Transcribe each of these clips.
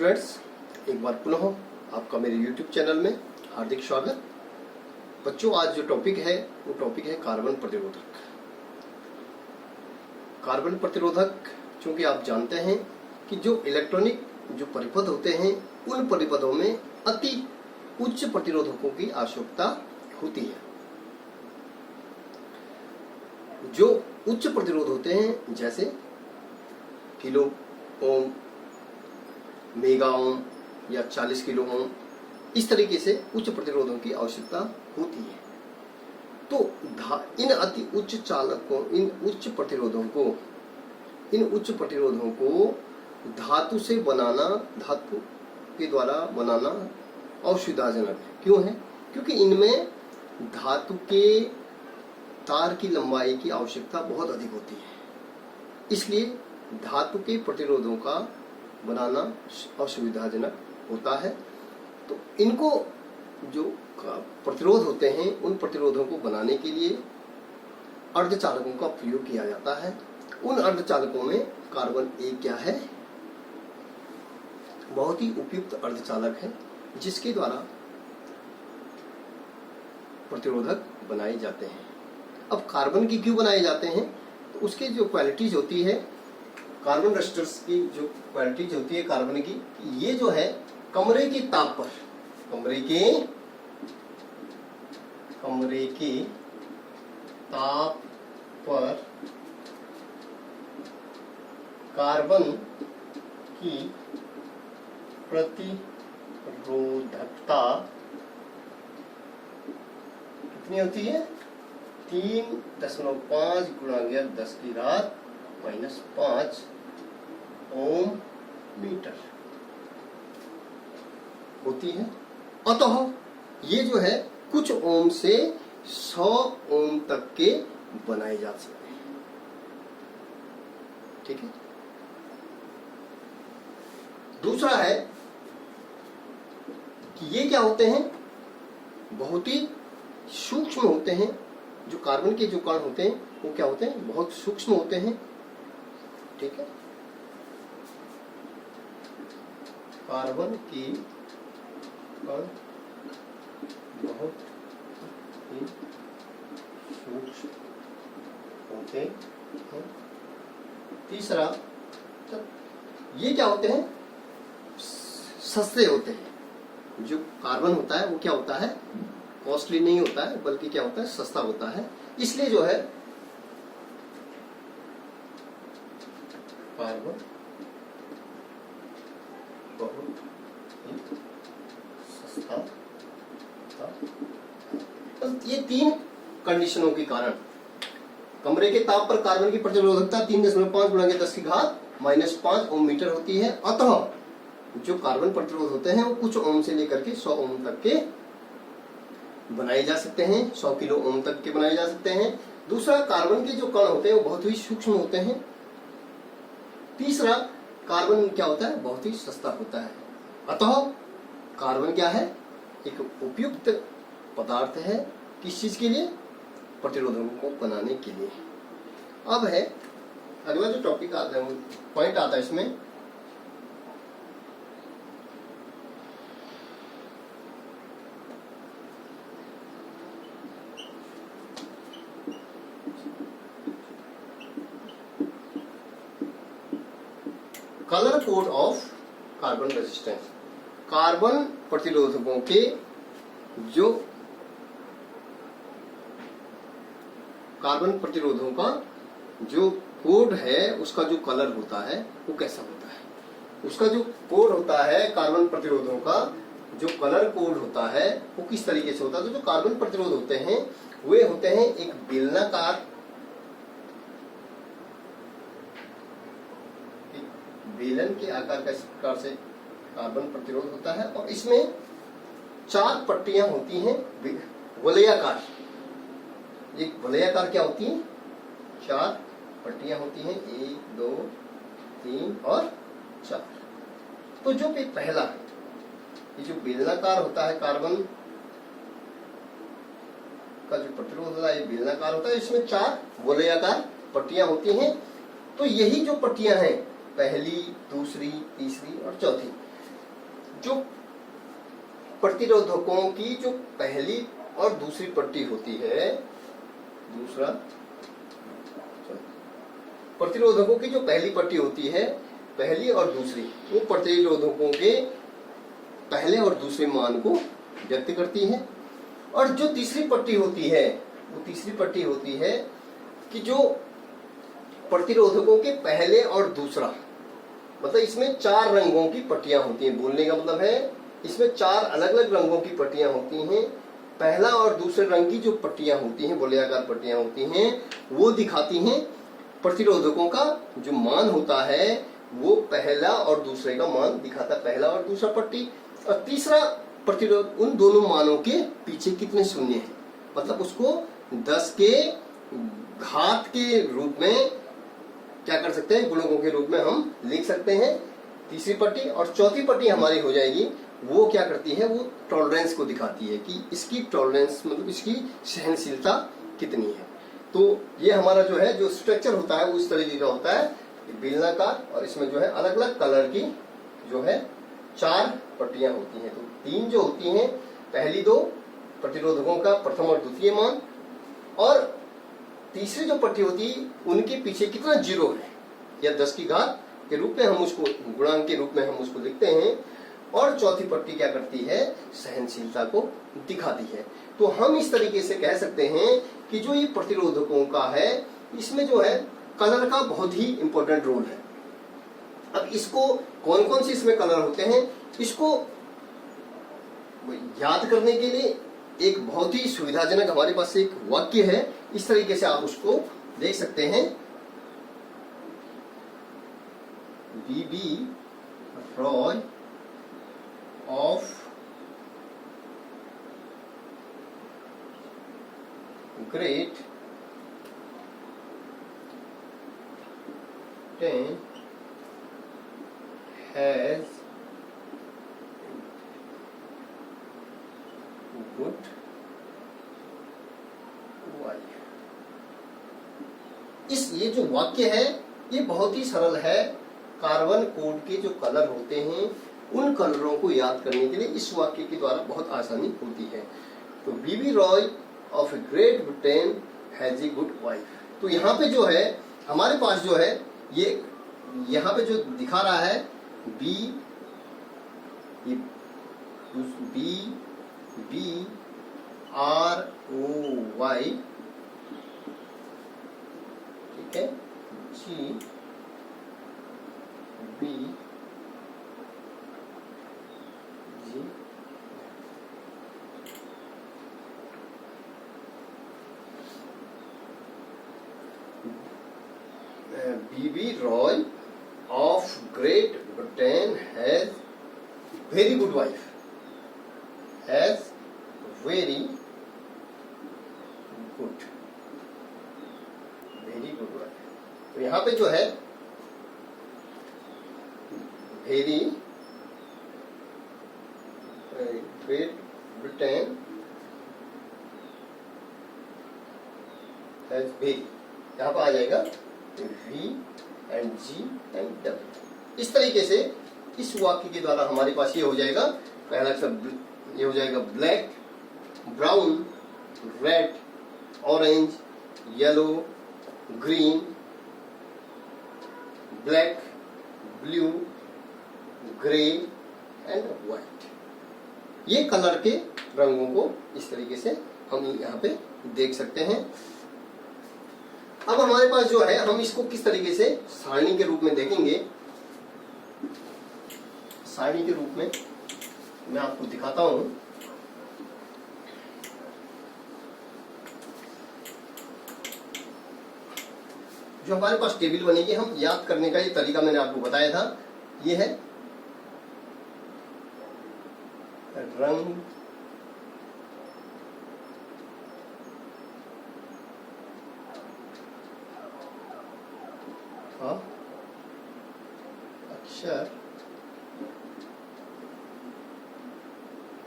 Friends, एक बार पुनः आपका मेरे YouTube चैनल में हार्दिक स्वागत। बच्चों, आज जो टॉपिक है वो टॉपिक है कार्बन प्रतिरोधक। कार्बन प्रतिरोधक, चूंकि आप जानते हैं कि जो इलेक्ट्रॉनिक जो परिपथ होते हैं उन परिपथों में अति उच्च प्रतिरोधकों की आवश्यकता होती है। जो उच्च प्रतिरोध होते हैं जैसे किलो ओम, मेगा ओम या 40 किलो ओम, इस तरीके से उच्च प्रतिरोधों की आवश्यकता होती है। तो इन अति उच्च चालकों, इन उच्च प्रतिरोधों को धातु से बनाना, धातु के द्वारा बनाना असुविधाजनक है। क्यों है? क्योंकि इनमें धातु के तार की लंबाई की आवश्यकता बहुत अधिक होती है, इसलिए धातु के प्रतिरोधों का बनाना असुविधाजनक होता है। तो इनको जो प्रतिरोध होते हैं उन प्रतिरोधों को बनाने के लिए अर्धचालकों का प्रयोग किया जाता है। उन अर्धचालकों में कार्बन एक क्या है, बहुत ही उपयुक्त अर्धचालक है जिसके द्वारा प्रतिरोधक बनाए जाते हैं। अब कार्बन की क्यों बनाए जाते हैं? तो उसकी जो क्वालिटीज होती है, कार्बन रेजिस्टेंस की जो क्वालिटीज होती है कार्बन की, ये जो है कमरे के ताप पर, कमरे के ताप पर कार्बन की प्रतिरोधकता कितनी होती है? 3.5 गुणा 10⁻⁻⁵ ओम मीटर होती है। अतः ये जो है कुछ ओम से 100 ओम तक के बनाए जा सकते हैं। ठीक है। दूसरा है कि ये क्या होते हैं, बहुत ही सूक्ष्म होते हैं। जो कार्बन के जो कण होते हैं वो क्या होते हैं, बहुत सूक्ष्म होते हैं। ठीक है। कार्बन के कण बहुत ही सूक्ष्म होते हैं। तीसरा, तो ये क्या होते हैं, सस्ते होते हैं। जो कार्बन होता है वो क्या होता है, कॉस्टली नहीं होता है, बल्कि क्या होता है, सस्ता होता है। इसलिए जो है कार्बन बहुत ही सस्ता था। तो ये 3 कंडीशनों के कारण कमरे के ताप पर कार्बन की प्रतिरोधकता 3.5 गुणा 10⁻⁻5 ओम मीटर होती है। अतः जो कार्बन प्रतिरोध होते हैं वो कुछ ओम से लेकर के 100 ओम तक के बनाए जा सकते हैं, 100 किलो ओम तक के बनाए जा सकते हैं। दूसरा, कार्बन के जो कण होते हैं वो बहुत ही सूक्ष्म होते हैं। तीसरा, कार्बन क्या होता है, बहुत ही सस्ता होता है। अतः कार्बन क्या है, एक उपयुक्त पदार्थ है। किस चीज के लिए? प्रतिरोधकों को बनाने के लिए। अब है अगला जो टॉपिक आता है, पॉइंट आता है इसमें, colour code of carbon resistance. Carbon प्रतिरोधकों के जो कार्बन प्रतिरोधों का जो कोड है उसका जो कलर होता है वो कैसा होता है? उसका जो कोड होता है कार्बन प्रतिरोधों का, जो कलर कोड होता है वो किस तरीके से होता है? तो जो कार्बन प्रतिरोध होते हैं वे होते हैं एक बेलनाकार, बेलन के आकार का इस प्रकार से कार्बन प्रतिरोध होता है। और इसमें 4 पट्टियां होती हैं वलयाकार। एक वलयाकार क्या होती है, 4 पट्टियां होती हैं, 1 2 3 और 4। तो जो कि पहला है, ये जो बेलनाकार होता है कार्बन का जो प्रतिरोध होता है, ये बेलनाकार होता है। इसमें 4 वलयाकार पट्टियां होती हैं। तो यही जो पट्टियां हैं, पहली, दूसरी, तीसरी और चौथी, जो प्रतिरोधकों की जो पहली और दूसरी पट्टी होती है, प्रतिरोधकों की जो पहली पट्टी होती है, पहली और दूसरी, वो प्रतिरोधकों के पहले और दूसरे मान को व्यक्त करती है। और जो तीसरी पट्टी होती है, वो तीसरी पट्टी होती है कि जो प्रतिरोधकों के पहले और दूसरा, मतलब इसमें 4 रंगों की पट्टियां होती हैं। बोलने का मतलब है इसमें 4 अलग अलग रंगों की पट्टियां होती हैं। पहला और दूसरे रंग की जो पट्टियां होती हैं, वलयाकार पट्टियां होती हैं, वो दिखाती हैं प्रतिरोधकों का जो मान होता है, वो पहला और दूसरे का मान दिखाता है, पहला और दूसरा पट्टी। और तीसरा प्रतिरोध उन दोनों मानों के पीछे कितने शून्य हैं, मतलब उसको 10 के घात के रूप में क्या कर सकते हैं, गुणकों के रूप में हम लिख सकते हैं, तीसरी पट्टी। और चौथी पट्टी हमारी हो जाएगी, वो क्या करती है, वो टॉलरेंस को दिखाती है कि इसकी टॉलरेंस मतलब इसकी सहनशीलता कितनी है। तो ये हमारा जो है जो स्ट्रक्चर होता है वो इस तरीके का होता है, बेलनाकार, और इसमें जो है अलग अलग कलर की जो है 4 पट्टियां होती हैं। तो 3 जो होती हैं, पहली 2 प्रतिरोधकों का प्रथम और द्वितीय मान, और तीसरी जो पट्टी होती है उनके पीछे कितना जीरो है, या 10 की घात के रूप में हम उसको, गुणांक के रूप में हम उसको लिखते हैं। और चौथी पट्टी क्या करती है, सहनशीलता को दिखाती है। तो हम इस तरीके से कह सकते हैं कि जो ये प्रतिरोधकों का है, इसमें जो है कलर का बहुत ही इंपॉर्टेंट रोल है। अब इसको कौन कौन से इसमें कलर होते हैं, इसको याद करने के लिए एक बहुत ही सुविधाजनक हमारे पास एक वाक्य है, इस तरीके से आप उसको देख सकते हैं। B B Roy of great Britain has good wife. इस ये जो वाक्य है ये बहुत ही सरल है। कार्बन कोड के जो कलर होते हैं उन कलरों को याद करने के लिए इस वाक्य के द्वारा बहुत आसानी होती है। तो B B Roy of great Britain has a good wife. तो यहाँ पे जो है हमारे पास जो है ये यहाँ पे जो दिखा रहा है बी आर ओ वाई, ठीक है, G B G, B B Roy of great Britain has very good wife, has very good wife. तो यहाँ पे जो है very great Britain has very, यहाँ पर आ जाएगा V and G and W. इस तरीके से इस वाक्य के द्वारा हमारे पास ये हो जाएगा, पहला अक्षर ये हो जाएगा black, brown, red, orange, yellow, green, black, blue, grey and white. ये कलर के रंगों को इस तरीके से हम यहाँ पे देख सकते हैं। अब हमारे पास जो है हम इसको किस तरीके से सारणी के रूप में देखेंगे। सारणी के रूप में मैं आपको दिखाता हूं। जो हमारे पास टेबल बनेगी, हम याद करने का ये तरीका मैंने आपको बताया था, ये है रंग अक्षर,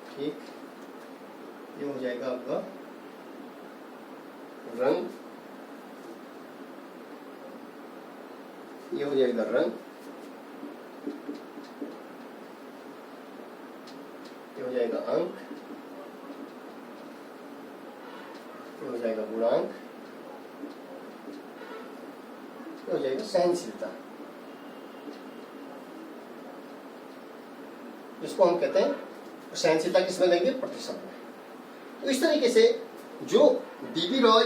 ठीक, ये हो जाएगा आपका रंग, ये हो जाएगा रंग, हो जाएगा अंक, ये हो जाएगा गुणांक, ये हो जाएगा सहनशीलता, जिसको हम कहते हैं सहनशीलता किसमें लेंगे, प्रतिशत में। तो इस तरीके से जो dB Roy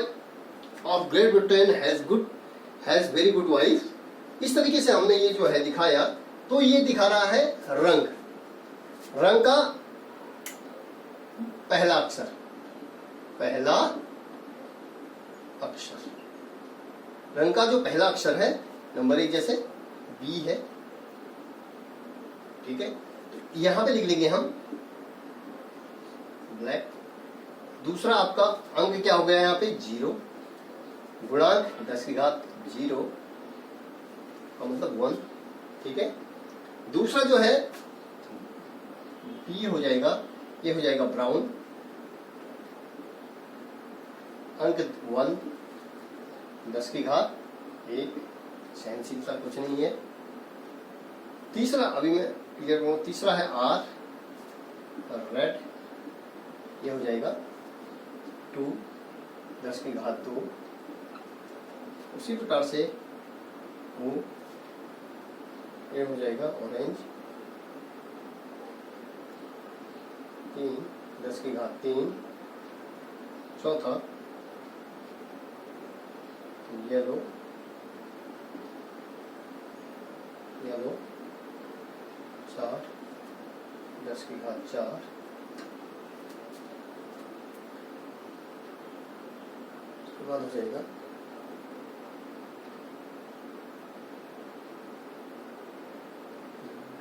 of great Britain has very good wife, इस तरीके से हमने ये जो है दिखाया। तो ये दिखा रहा है रंग, रंग का पहला अक्षर, पहला अक्षर, रंग का जो पहला अक्षर है नंबर 1 जैसे बी है, ठीक है, तो यहां पे लिख लेंगे हम ब्लैक। दूसरा आपका अंक क्या हो गया यहाँ पे 0, गुणांक 10 की घात 0 का मतलब 1, ठीक है। दूसरा जो है बी हो जाएगा, ये हो जाएगा ब्राउन, अंक 1 10 की घात 1, सहनशीलता कुछ नहीं है। तीसरा अभी मैं क्लियर करूँ, तीसरा है आर रेड, ये हो जाएगा 2 10 की घात 2। उसी प्रकार से वो ये हो जाएगा ऑरेंज 3 10 की घात 3। चौथा येलो, येलो 4 10 की घात 4। उसके बाद हो जाएगा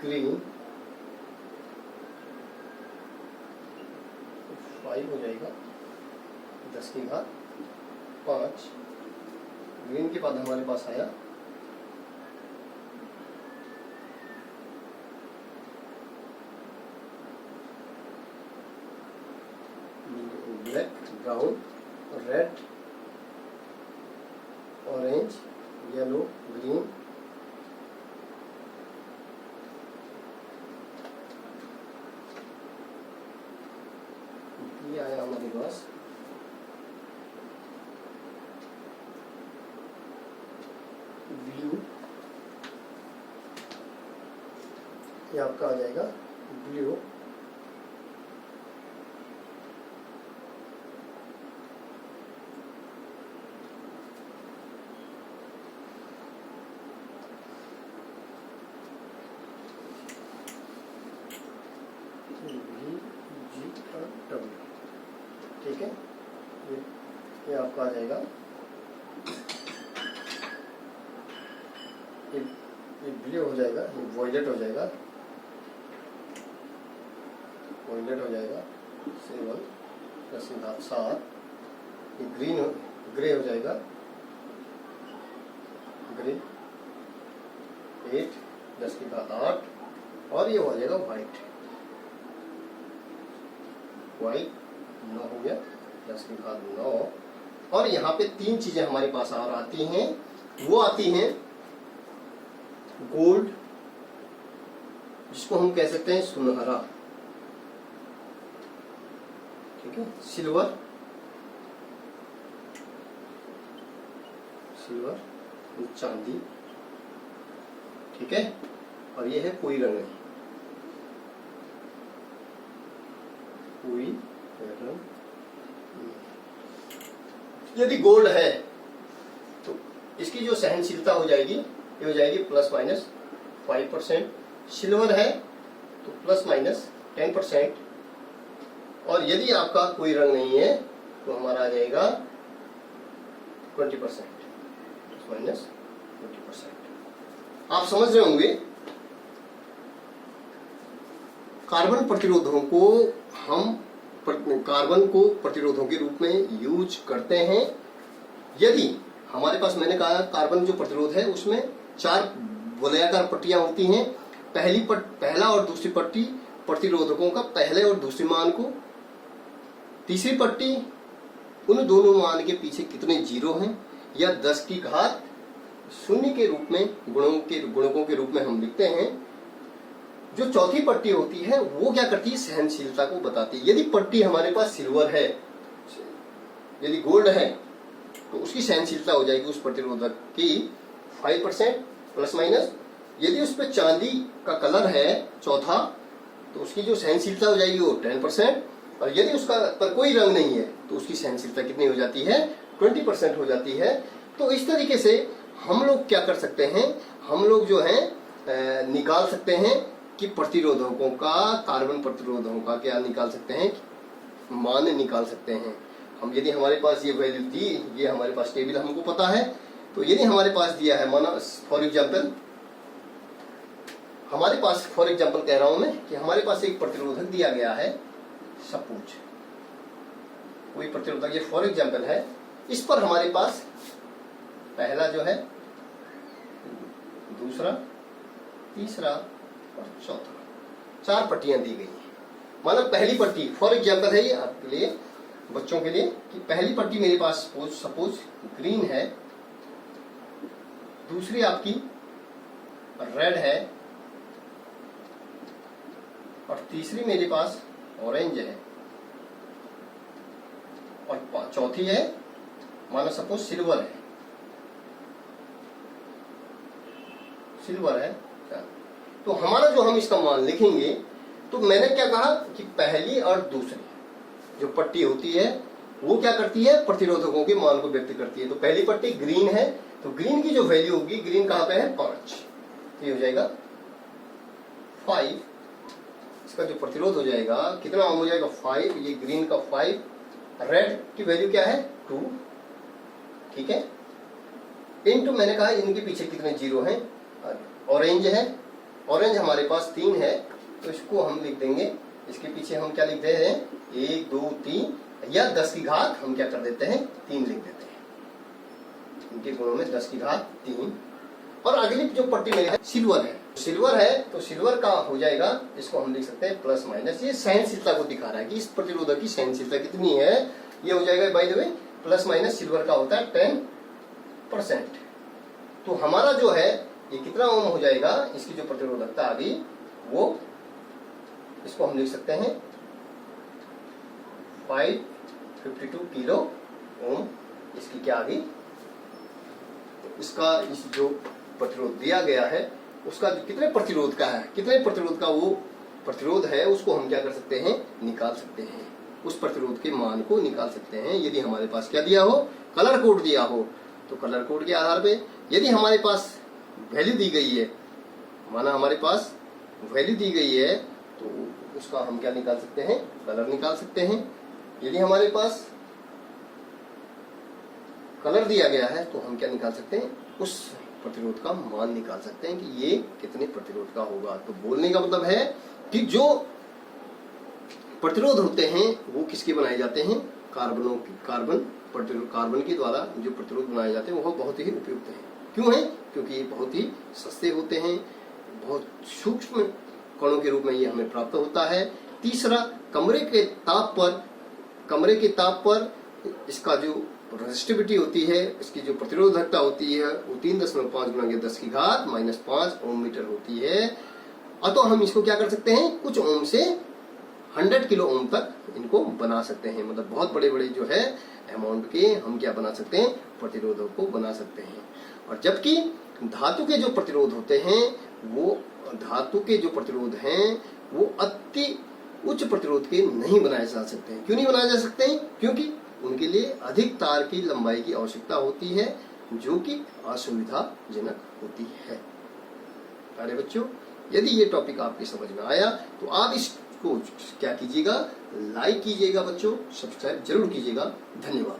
ग्रीन 5 हो जाएगा 10 की घात 5। ग्रीन के बाद हमारे पास आया black, brown, red, orange, yellow, green, ये आया हमारे पास ब्लू, ये आपका आ जाएगा ब्लू। ठीक है, ये आपका आ जाएगा, ये ब्लू हो जाएगा, ये वॉयलेट हो जाएगा, वॉयलेट हो जाएगा 7 10 की घात 7। ये ग्रीन ग्रे हो जाएगा, ग्रे 8 10 की घात 8। और ये हो जाएगा व्हाइट, व्हाइट 9 हो गया 10 की घात 9। और यहाँ पे 3 चीजें हमारे पास और आती हैं, वो आती हैं गोल्ड, जिसको हम कह सकते हैं सुनहरा, ठीक है, सिल्वर, सिल्वर चांदी, ठीक है, और ये है कोई रंग नहीं, कोई रंग। यदि गोल्ड है तो इसकी जो सहनशीलता हो जाएगी, ये हो जाएगी ±5%। सिल्वर है तो ±10%। और यदि आपका कोई रंग नहीं है तो हमारा आ जाएगा 20%, -20%। आप समझ रहे होंगे, कार्बन प्रतिरोधों को हम कार्बन को प्रतिरोधों के रूप में यूज करते हैं। यदि हमारे पास, मैंने कहा कार्बन जो प्रतिरोध है उसमें 4 वलयाकार पट्टियां होती हैं। पहला और दूसरी पट्टी प्रतिरोधकों का पहले और दूसरे मान को, तीसरी पट्टी उन दोनों मान के पीछे कितने जीरो हैं, या 10 की घात 0 के रूप में गुणकों के रूप में हम लिखते हैं। जो चौथी पट्टी होती है वो क्या करती है, सहनशीलता को बताती है। यदि पट्टी हमारे पास सिल्वर है, यदि गोल्ड है, तो उसकी सहनशीलता हो जाएगी उस प्रतिरोधक की 5% प्लस माइनस। यदि उस पर चांदी का कलर है चौथा, तो उसकी जो सहनशीलता हो जाएगी वो 10%। और यदि उसका पर कोई रंग नहीं है तो उसकी सहनशीलता कितनी हो जाती है, 20% हो जाती है। तो इस तरीके से हम लोग क्या कर सकते हैं, हम लोग जो है निकाल सकते हैं कि प्रतिरोधकों का, कार्बन प्रतिरोधकों का क्या निकाल सकते हैं, मान निकाल सकते हैं हम। यदि हमारे पास ये वैल्यू दी, ये हमारे पास टेबल हमको पता है, तो यदि हमारे पास दिया है, माना फॉर एग्जाम्पल कह रहा हूं मैं कि हमारे पास एक प्रतिरोधक दिया गया है, सपोज कोई प्रतिरोधक, ये फॉर एग्जाम्पल है, इस पर हमारे पास पहला जो है, दूसरा, तीसरा और चौथा, 4 पट्टियां दी गई हैं। माना पहली पट्टी, फॉर एग्जाम्पल है ये आपके लिए, बच्चों के लिए, कि पहली पट्टी मेरे पास सपोज ग्रीन है, दूसरी आपकी रेड है, और तीसरी मेरे पास ऑरेंज है, और चौथी है मानो सपोज सिल्वर है। तो हमारा जो हम इसका मान लिखेंगे, तो मैंने क्या कहा कि पहली और दूसरी जो पट्टी होती है वो क्या करती है, प्रतिरोधकों के मान को व्यक्त करती है। तो पहली पट्टी ग्रीन है, तो ग्रीन की जो वैल्यू होगी, ग्रीन कहां पे है, 5, तो ये हो जाएगा 5। इसका जो प्रतिरोध हो जाएगा कितना हो जाएगा, 5, ये ग्रीन का 5, रेड की वैल्यू क्या है, 2, ठीक है, इनटू मैंने कहा इनके पीछे कितने जीरो हैं, ऑरेंज है, ऑरेंज हमारे पास 3 है, तो इसको हम लिख देंगे, इसके पीछे हम क्या लिख दे रहे हैं, 1 2 3, या 10 की घात हम क्या कर देते हैं, 3 लिख देते हैं, इनके गुणों में 10 की घात 3। और अगली जो पट्टी में है सिल्वर है, तो सिल्वर का हो जाएगा, इसको हम लिख सकते हैं प्लस माइनस, ये सहनशीलता को दिखा रहा है कि इस प्रतिरोधक की सहनशीलता कितनी है, ये हो जाएगा by the way plus minus, silver का होता है 10%। तो हमारा जो है ये कितना ओम हो जाएगा, इसकी जो प्रतिरोधकता आ गई वो, इसको हम लिख सकते हैं 552 किलो ओम, इसकी क्या आ गई, इसका इस जो प्रतिरोध दिया गया है उसका कितने प्रतिरोध का है, कितने प्रतिरोध का वो प्रतिरोध है, उसको हम क्या कर सकते हैं, निकाल सकते हैं, उस प्रतिरोध के मान को निकाल सकते हैं। यदि हमारे पास क्या दिया हो, कलर कोड दिया हो, तो कलर कोड के आधार पे, यदि हमारे पास वैल्यू दी गई है, माना हमारे पास वैल्यू दी गई है, तो उसका हम क्या निकाल सकते हैं, कलर निकाल सकते हैं। यदि हमारे पास कलर दिया गया है तो हम क्या निकाल सकते हैं, उस प्रतिरोध का मान निकाल सकते हैं कि ये कितने प्रतिरोध का होगा। तो बोलने का मतलब है कि जो प्रतिरोध होते हैं वो किसके बनाए जाते हैं, कार्बन के द्वारा जो प्रतिरोध बनाए जाते हैं वो बहुत ही उपयुक्त हैं। क्यों है, क्योंकि ये बहुत ही सस्ते होते हैं, बहुत सूक्ष्म कणों के रूप में ये हमें प्राप्त होता है। तीसरा, कमरे के ताप पर इसका जो रेजिस्टिविटी होती है, इसकी जो प्रतिरोधकता होती है वो 3.5 गुणा 10 की घात -5 ओम मीटर होती है। अतः हम इसको क्या कर सकते हैं, कुछ ओम से 100 किलो ओम तक इनको बना सकते हैं। मतलब बहुत बड़े बड़े जो है अमाउंट के हम क्या बना सकते हैं, प्रतिरोधों को बना सकते हैं। और जबकि धातु के जो प्रतिरोध होते हैं, वो धातु के जो प्रतिरोध हैं वो अति उच्च प्रतिरोध के नहीं बनाए जा सकते हैं। क्यों नहीं बनाए जा सकते हैं, क्योंकि उनके लिए अधिक तार की लंबाई की आवश्यकता होती है, जो कि असुविधाजनक होती है। अरे बच्चों, यदि ये टॉपिक आपके समझ में आया तो आप इसको क्या कीजिएगा, लाइक कीजिएगा बच्चों, सब्सक्राइब जरूर कीजिएगा। धन्यवाद।